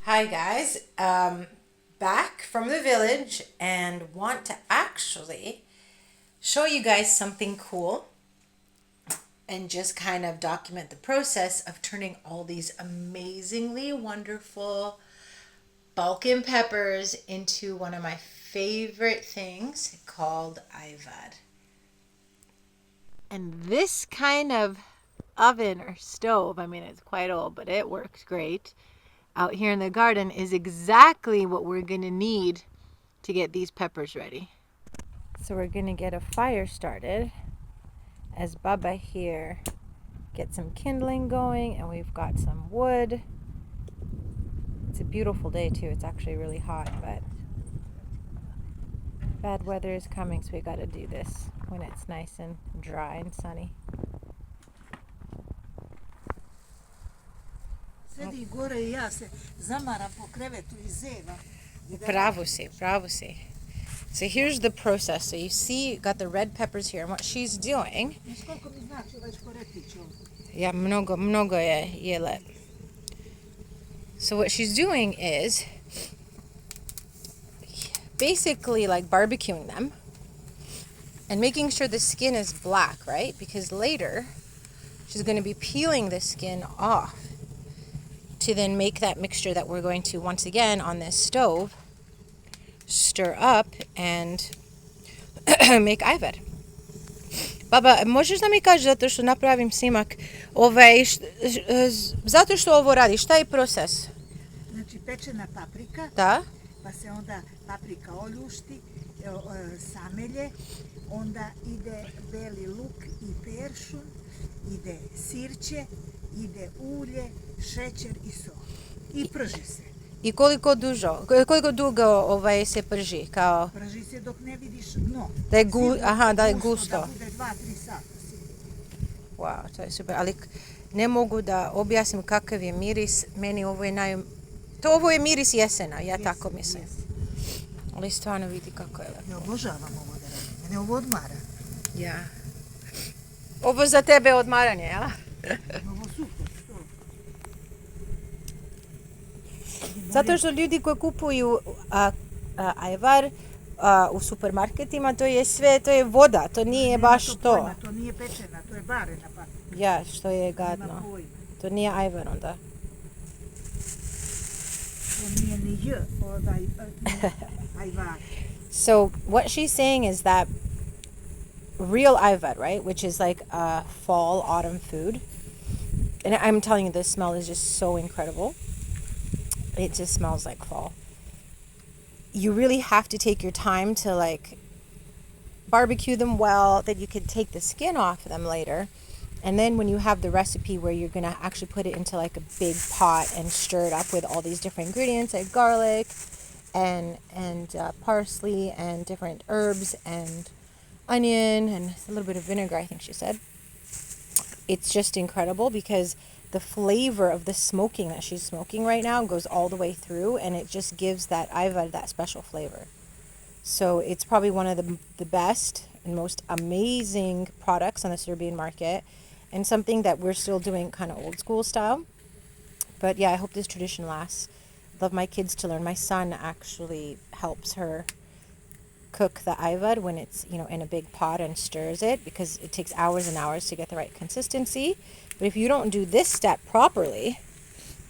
Hi guys, back from the village and want to actually show you guys something cool and just kind of document the process of turning all these amazingly wonderful Balkan peppers into one of my favorite things called Ajvar. And this kind of oven or stove, I mean, it's quite old, but it works great out here in the garden, is exactly what we're going to need to get these peppers ready. So we're going to get a fire started as Baba here gets some kindling going, and we've got some wood. It's a beautiful day too. It's actually really hot, but bad weather is coming, so we got to do this when it's nice and dry and sunny. Sedi gore i ja se zamaram po krevetu i zevam. Bravo si, bravo si. So here's the process. So you see, got the red peppers here, and what she's doing. Znaš koliko mi znači ovaj škoretić ovdje? Yeah, mnogo je lep. So what she's doing is basically like barbecuing them and making sure the skin is black, right? Because later she's going to be peeling the skin off to then make that mixture that we're going to once again on this stove stir up and make ajvar. Baba, možeš da mi kažeš, zato što napravim snimak, zato što ovo radi, šta je proces? Znači pečena paprika, Da? pa se onda paprika oljušti, samelje, onda ide beli luk i peršun, ide sirće, ide ulje, šećer i sol. I prži se. I koliko dugo se prži? Kao... Prži se dok ne vidiš dno. Da je, da je gusto. Da bude 2-3 sata. Wow, to je super. Ali ne mogu da objasnim kakav je miris. Meni ovo je ovo je miris jesena, ja tako mislim. Ali stvarno vidi kako je lepo. Ja obožavam ovo da radim. Mene ovo odmara. Ja. Ovo za tebe je odmaranje, jel? Ovo super, što? Zato što ljudi koji kupuju ajvar u supermarketima, to je sve, to je voda, to nije baš to. Pojma, to nije pečena, to je varena paprika. Ja, što je gadno. To nije ajvar onda. To nije ni ajvar. So what she's saying is that real ajvar, right, which is like a fall, autumn food, and I'm telling you, this smell is just so incredible. It just smells like fall. You really have to take your time to like barbecue them well, that you can take the skin off them later. And then when you have the recipe where you're going to actually put it into like a big pot and stir it up with all these different ingredients like garlic and parsley and different herbs and onion and a little bit of vinegar, I think she said. It's just incredible because the flavor of the smoking that she's smoking right now goes all the way through, and it just gives that ajvar that special flavor. So it's probably one of the best and most amazing products on the Serbian market, and something that we're still doing kind of old school style. But yeah, I hope this tradition lasts. Love my kids to learn. My son actually helps her cook the ajvar when it's, in a big pot and stirs it, because it takes hours and hours to get the right consistency. But if you don't do this step properly,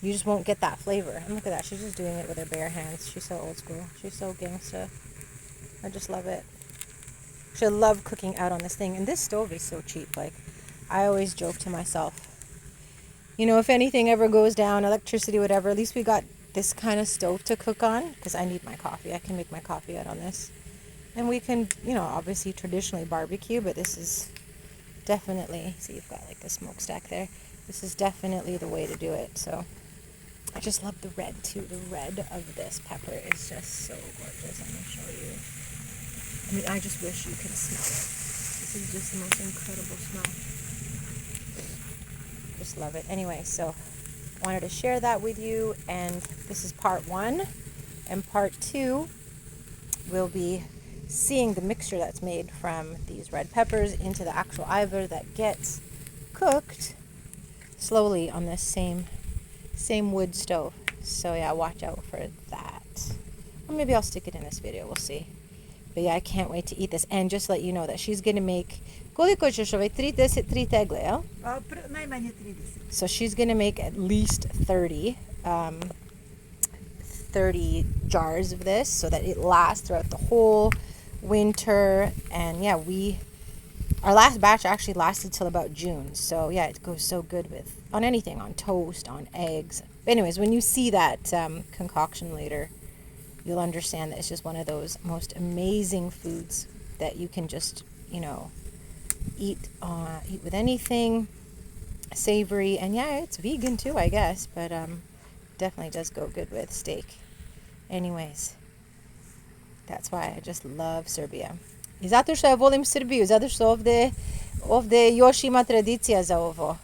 you just won't get that flavor. And look at that. She's just doing it with her bare hands. She's so old school. She's so gangsta. I just love it. She love cooking out on this thing. And this stove is so cheap. Like, I always joke to myself, if anything ever goes down, electricity, whatever, at least we got this kind of stove to cook on, because I need my coffee. I can make my coffee out on this. And we can, obviously traditionally barbecue, but this is definitely, see, you've got like the smokestack there. This is definitely the way to do it. So I just love the red too. The red of this pepper is just so gorgeous. I'm going to show you. I mean, I just wish you could smell it. This is just the most incredible smell. Just love it. Anyway, so wanted to share that with you, and this is part 1. And part 2 will be seeing the mixture that's made from these red peppers into the actual ajvar that gets cooked slowly on this same wood stove. So yeah, watch out for that. Or maybe I'll stick it in this video. We'll see. But yeah, I can't wait to eat this. And just let you know that she's going to make... Koliko ćeš 33 tegle, jel? Najmanje 30. So she's going to make at least 30 jars of this so that it lasts throughout the whole winter. And yeah, our last batch actually lasted till about June. So yeah, it goes so good on anything, on toast, on eggs. But anyways, when you see that concoction later, you'll understand that it's just one of those most amazing foods that you can just, eat with anything savory. And yeah, it's vegan too, I guess, but definitely does go good with steak. Anyways, that's why I just love Serbia. I zato što ja volim Srbiju, zato što ovdje još ima tradicija za ovo.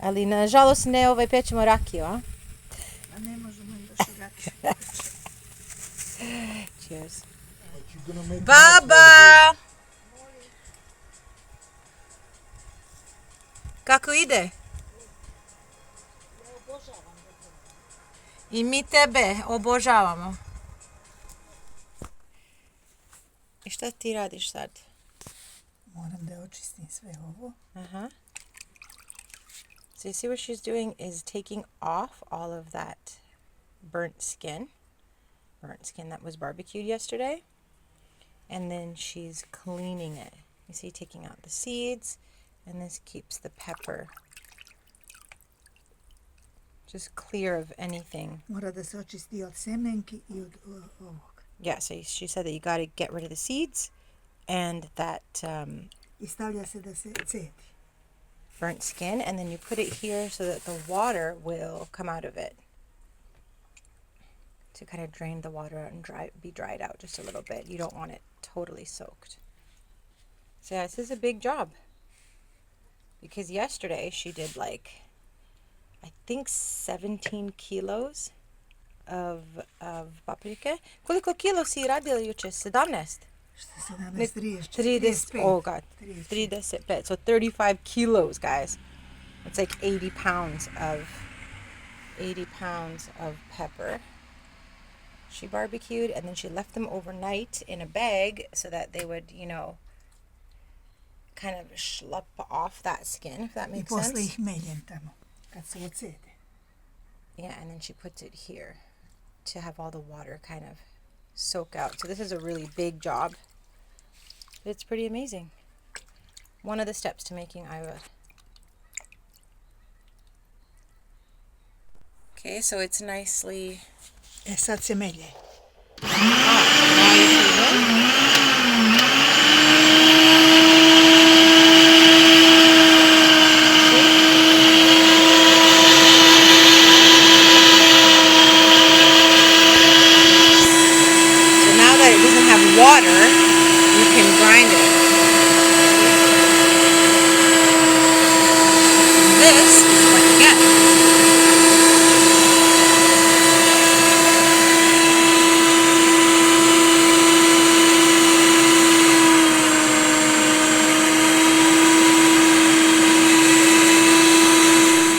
Ali nažalost ne pečemo rakiju, a? A ne možemo još rakiju. Cheers. Baba! Kako ide? I mi tebe obožavamo. I šta ti radiš sad? Moram da očistim sve ovo. Uh-huh. So you see what she's doing is taking off all of that burnt skin that was barbecued yesterday. And then she's cleaning it. You see, taking out the seeds, and this keeps the pepper just clear of anything. Mora da se očisti od semenki I od ovog. Yeah, so she said that you got to get rid of the seeds and that I stavlja se da se cedi. burnt skin, and then you put it here so that the water will come out of it. To kind of drain the water out and be dried out just a little bit. You don't want it totally soaked. So yeah, this is a big job. Because yesterday she did I think 17 kilos of paprike. Koliko kilo si radila juče? 17? Šta 17, 30. Oh god. 35. So 35 kilos, guys. It's like 80 pounds of pepper. She barbecued, and then she left them overnight in a bag so that they would, kind of schlep off that skin, if that I makes posle sense. ih meljem tamo, kad se ocede. Yeah, and then she puts it here to have all the water kind of soak out. So this is a really big job. But it's pretty amazing. One of the steps to making Ajvar. Okay, so it's nicely... Sad se melje. Water, you can grind it. This is what you get.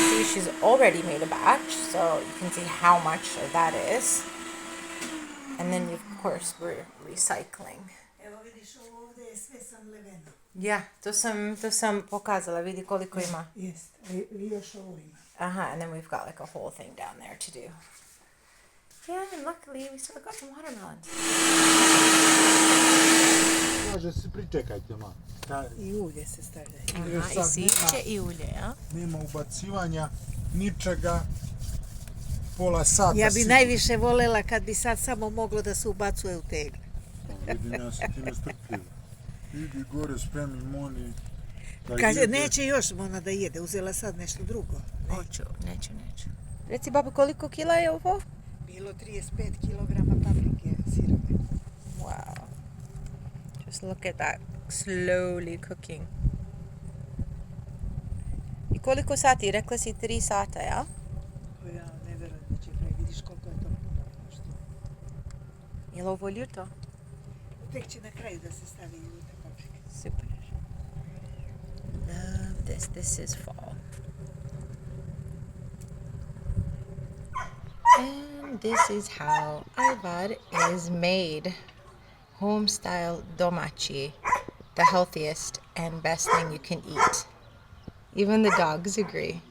See, she's already made a batch, so you can see how much that is. And then, of course, we're recycling. Evo vidiš, ovdje je sve sam leveno. Ja, to sam pokazala, vidi koliko ima. Jest, I još ovo ima. And then we've got a whole thing down there to do. Yeah, and luckily we still got some watermelons. Može se pričekajte malo. I ulje se stavlja. I siće I ulje, ja? Nema ubacivanja, ničega. Pola sata. Ja bi najviše voljela kad bi sad samo moglo da se ubacuje u tegle. Vidim, ja sam ti nestrpljiva. Idi gore, spremi Moni. Kaže, neće još Mona da jede, uzela sad nešto drugo. Hoću, neću. Reci, baba, koliko kila je ovo? Bilo 35 kilograma paprike sirove. Wow. Just look at that slowly cooking. I koliko sati? Rekla si 3 sata, ja? Ja ne verujem da će pravi. Vidiš koliko je to puno. Je li ovo ljuto? Tek će na kraju da se stavi ljuta paprika. Super. Love this. This is fall. this is how Ajvar is made. Home style domachi, the healthiest and best thing you can eat. Even the dogs agree.